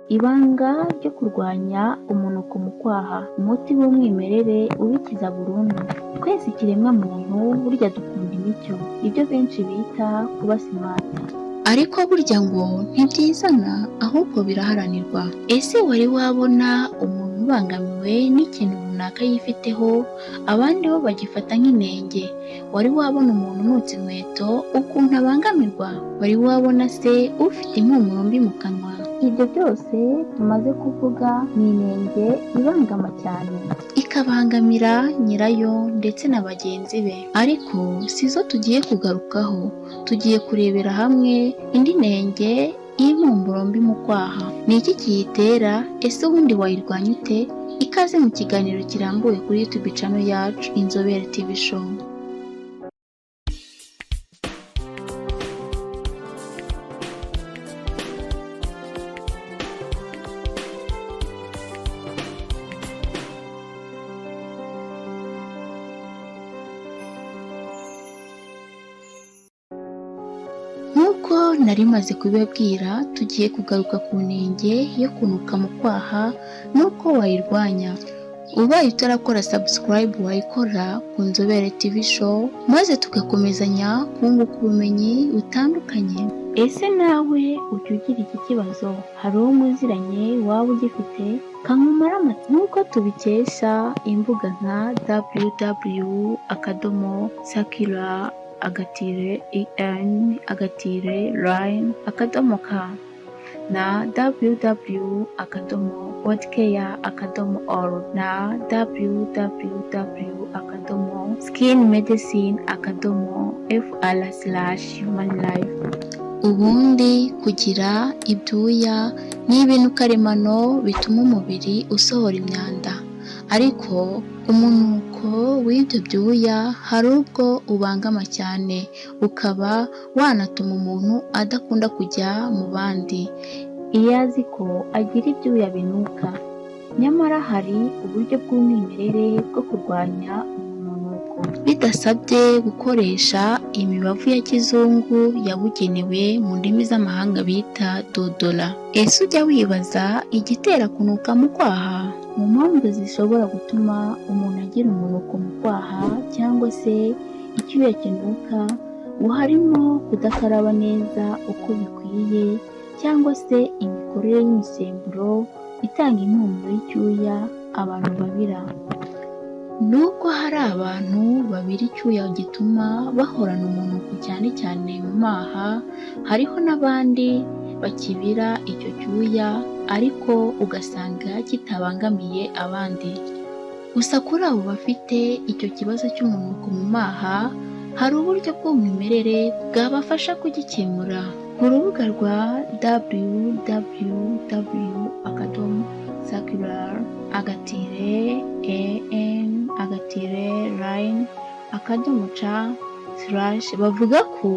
Ibanga ryo kurwanya umunuko mu kwaha, umuti w'umwimerere ubikiza burundu. Twese ikiremwamuntu burya dukunda imicyo, ibyo benshi bita kuba smart. Ariko burya ngo ntibyizana, ahubwo biraharanirwa. Ese wari wabona umuntu ubangamiwe n'ikintu runaka yifiteho, abandi bo bagifata nk'inenge? Wari wabona umuntu unutse inkweto ukuntu abangamirwa? Wari wabona se ufite impumuro mbi mu kanwa? Ibyo byose tumaze kuvuga ni inenge ibangama cyane, ikabangamira nyirayo ndetse na bagenzi be. Ariko si zo tugiye kugarukaho, tugiye kurebera hamwe indi nenge y'impumuro mbi mu kwaha. Ni iki kiyitera? Ese ubundi wayirwanya ute? Ikaze mu kiganiro kirambuye kuri YouTube channel yacu Inzobere TV Show. Nk'uko nari maze kubibabwira, tugiye kugaruka ku nenge yo kunuka mu kwaha n'uko wayirwanya. Ubaye utarakora subscribe wayikora ku Nzobere TV Show, maze tugakomezanya kunguka ubumenyi butandukanye. Ese nawe ujya ugira iki kibazo? Hari uwo muziranye waba ugifite? Kankumara amata. Nk'uko tubikesha imbuga nka www.sakura-en-line.com na www.wordcare.org na www.skinmedicine.fr/humanlife. Ubundi kugira ibyuya ni ibintu karemano bituma umubiri usohora imyanda, ariko umunuko w'ibyo byuya hari ubwo ubangama cyane, ukaba wanatuma umuntu adakunda kujya mu bandi iyo azi ko agira ibyuya binuka. Nyamara hari uburyo bw'umwimerere bwo kurwanya umunuko bidasabye gukoresha imibavu ya kizungu yabugenewe mu ndimi z'amahanga bita dodora. Ese ujya wibaza igitera kunuka mu kwaha? Mu mpamvu zishobora gutuma umuntu agira umunuko mu kwaha cyangwa se icyuya kinuka, harimo kudakaraba neza uko bikwiye, cyangwa se imikorere y'imisemburo itanga impumuro y'icyuya abantu babira. Nubwo hari abantu babira icyuya gituma bahorana umunuko cyane cyane mu maha, hariho n'abandi bakibira icyo cyuya ariko ugasanga kitabangamiye abandi. Gusa kuri abo bafite icyo kibazo cy'umunuko mu maha, hari uburyo bw'umwimerere bwabafasha kugikemura. Ku rubuga rwa www.sakura-en-line.com/ bavuga ko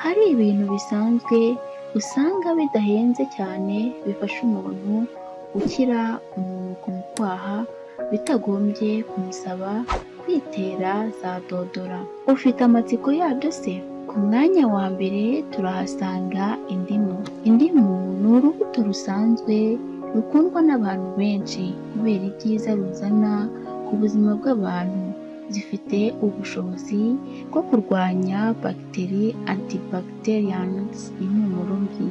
hari ibintu bisanzwe usanga bidahenze cyane bifasha umuntu gukira umunuko mu kwaha bitagombye kumusaba kwitera za dodora. Ufite amatsiko yabyo se? Ku mwanya wa mbere turahasanga indimu. Indimu ni urubuto rusanzwe rukundwa n'abantu benshi kubera ibyiza ruzana ku buzima bw'abantu. Zifite ubushobozi bwo kurwanya bagiteri antibacterians impumuro mbi.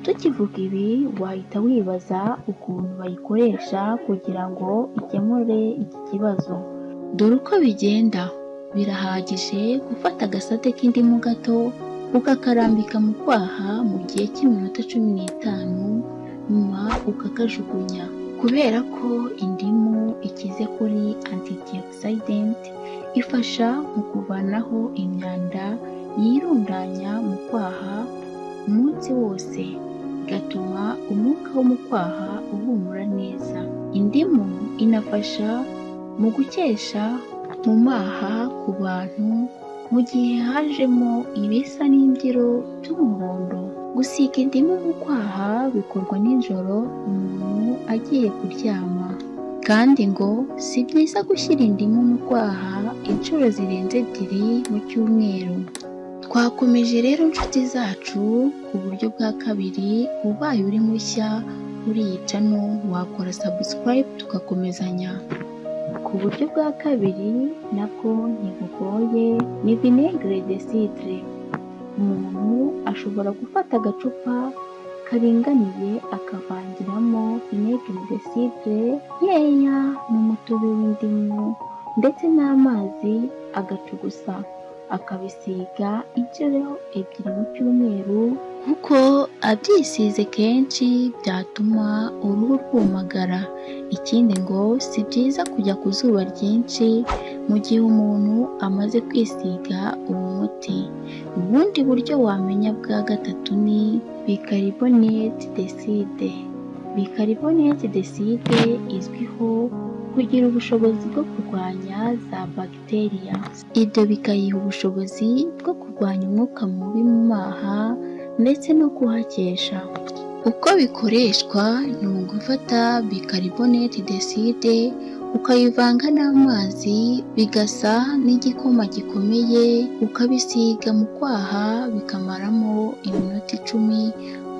Tukivuga ibi wahita wibaza ukuntu bayikoresha kugira ngo ikemure iki kibazo. Dore uko bigenda. Birahagije gufata agasate k'indimu gato ukakarambika mu kwaha mu gihe cy'iminota 15, nyuma ukakajugunya. Kubera ko indimu ikize kuri antioxidant, ifasha mu kuvanaho imyanda yirundanya mu kwaha umunsi wose, igatuma umwuka wo mu kwaha uhumura neza. Indimu inafasha mu gukesha mu maha ku bantu mu gihe hajemo ibisa n'imbyiro by'umuhondo. Gusiga indimu mu kwaha bikorwa nijoro umuntu agiye kuryama, kandi ngo si byiza gushyira indimu mu kwaha inshuro zirenze 2 mu cyumweru. Twakomeje rero inshuti zacu ku buryo bwa kabiri, ubaye uri mushya kuri iyi channel wakora subscribe tugakomezanya. Ku buryo bwa kabiri nabwo ntibugoye, ni vinaigre de cidre. Umuntu ashobora gufata agacupa karinganiye akavangiramo vinaigre de cidre nkeya n'umutobe w'indimu ndetse n'amazi agacugusa, akabisiga inshuro ebyiri mu cyumweru, kuko abyisize kenshi byatuma uruhu rwumagara. Ikindi ngo si byiza kujya ku zuba ryinshi mu gihe umuntu amaze kwisiga uwo muti. Ubundi buryo wamenya bwa gatatu ni bicarbonate de soude. Bicarbonate de soude izwiho kugira ubushobozi bwo kurwanya za bagiteria. Ibyo bikayiha ubushobozi bwo kurwanya umwuka mubi mu maha ndetse no kuhakesha. Uko bikoreshwa ni ugufata bicarbonate de soude ukayivanga n'amazi bigasa n'igikoma gikomeye, ukabisiga mu kwaha bikamaramo iminota 10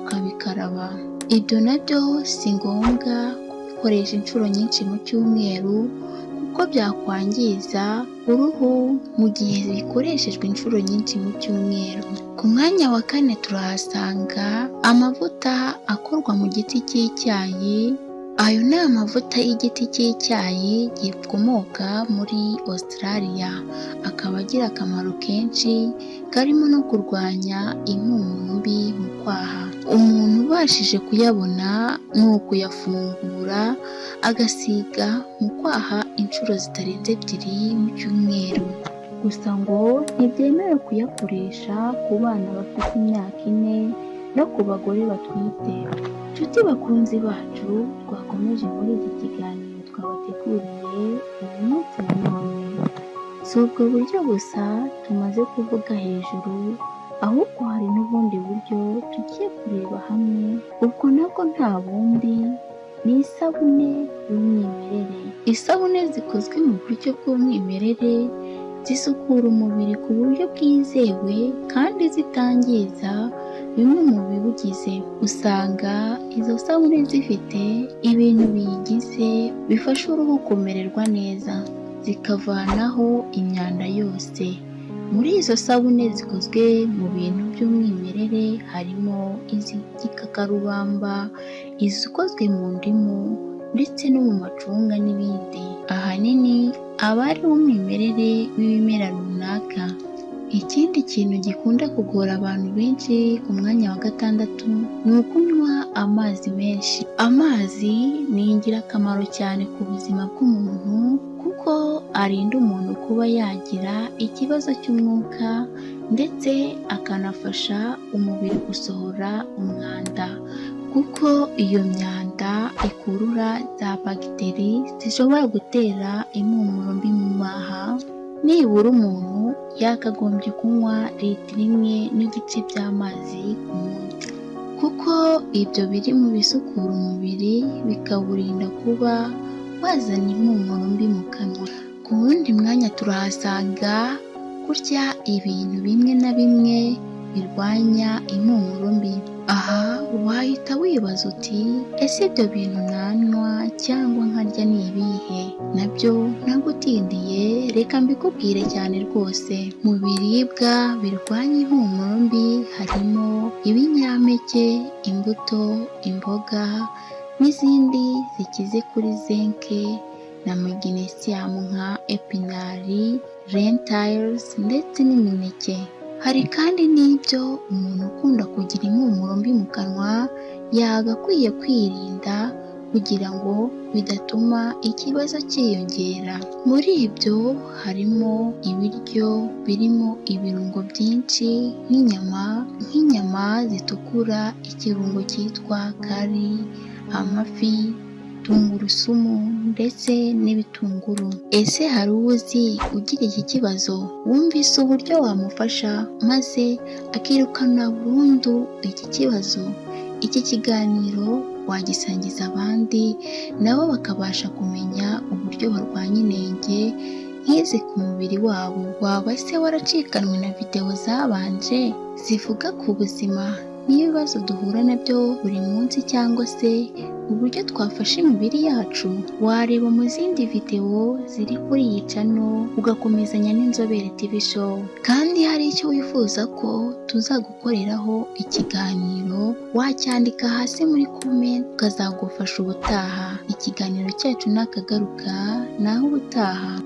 ukabikaraba. Ibyo nabyo si ngombwa kubikoresha inshuro nyinshi mu cyumweru kuko byakwangiza uruhu mu gihe bikoreshejwe inshuro nyinshi mu cyumweru. Ku mwanya wa 4 turahasanga amavuta akorwa mu giti cy'icyayi. Ayo ni amavuta y'igiti cy'icyayi gikomoka muri Australia, akaba agira akamaro kenshi karimo no kurwanya impumuro mbi mu kwaha. Umuntu ubashije kuyabona ni ukuyafungura agasiga mu kwaha inshuro zitarenze 2 mu cyumweru. Gusa ngo ntibyemewe kuyakoresha ku bana bafite imyaka 4 no ku bagore batwite. Nshuti bakunzi bacu, twakomeje muri iki kiganiro twabateguriye uyu munsi wa none. Si ubwo buryo gusa tumaze kuvuga hejuru, ahubwo hari n'ubundi buryo tugiye kureba hamwe. Ubwo nabwo nta bundi ni isabune y'umwimerere. Isabune zikozwe mu buryo bw'umwimerere zisukura umubiri ku buryo bwizewe kandi zitangiza bimwe mu biwugize. Usanga izo sabune zifite ibintu biyigize bifasha uruhu kumererwa neza, zikavanaho imyanda yose. Muri izo sabune zikozwe mu bintu by'umwimerere harimo iz'igikakarubamba, izikozwe mu ndimu ndetse no mu macunga n'ibindi. Ahanini aba ari umwimerere w'ibimera runaka. Ikindi kintu gikunda kugora abantu benshi ku mwanya wa 6 ni ukunywa amazi menshi. Amazi ni ingirakamaro cyane ku buzima bw'umuntu kuko arinda umuntu kuba yagira ikibazo cy'umwuka ndetse akanafasha umubiri gusohora umwanda, kuko iyo myanda ikurura za bagiteri zishobora gutera impumuro mbi mu maha. Nibura umuntu yakagombye kunywa 1.5 litiro by'amazi ku munsi, kuko ibyo biri mu bisukura umubiri bikawurinda kuba wazana impumuro mbi mu kanwa. Ku wundi mwanya turahasanga kurya ibintu bimwe na bimwe birwanya impumuro mbi. Aha wahita wibaza uti ese ibyo bintu nanywa cyangwa nkarya ni ibihe? Nabyo ntagutindiye reka mbikubwire cyane rwose. Mu biribwa birwanya impumuro mbi harimo ibinyampeke, imbuto, imboga n'izindi zikize kuri zinke na magnesium nka epinari, lentils ndetse n'imineke. Hari kandi n'ibyo umuntu ukunda kugira impumuro mbi mu kanwa yagakwiye kwirinda kugira ngo bidatuma ikibazo cyiyongera. Muri ibyo harimo ibiryo birimo ibirungo byinshi nk'inyama zitukura, ikirungo cyitwa kari, amafi, tungurusumu ndetse n'ibitunguru. Ese hari uzi ugira iki kibazo? Wumvise uburyo wamufasha maze akirukana burundu iki kibazo? Iki kiganiro wagisangiza abandi nabo bakabasha kumenya uburyo barwanya inenge nk'izi ku mubiri wabo. Waba se waracikanwe na videwo zabanje zivuga ku buzima n'ibibazo duhura nabyo buri munsi, cyangwa se uburyo twafasha imibiri yacu, wareba mu zindi videwo ziri kuri iyi channel ugakomezanya n'Inzobere TV Show. Kandi hari icyo wifuza ko tuzagukoreraho ikiganiro, wacyandika hasi muri comment tukazagufasha ubutaha. Ikiganiro cyacu nakagaruka, naho ubutaha.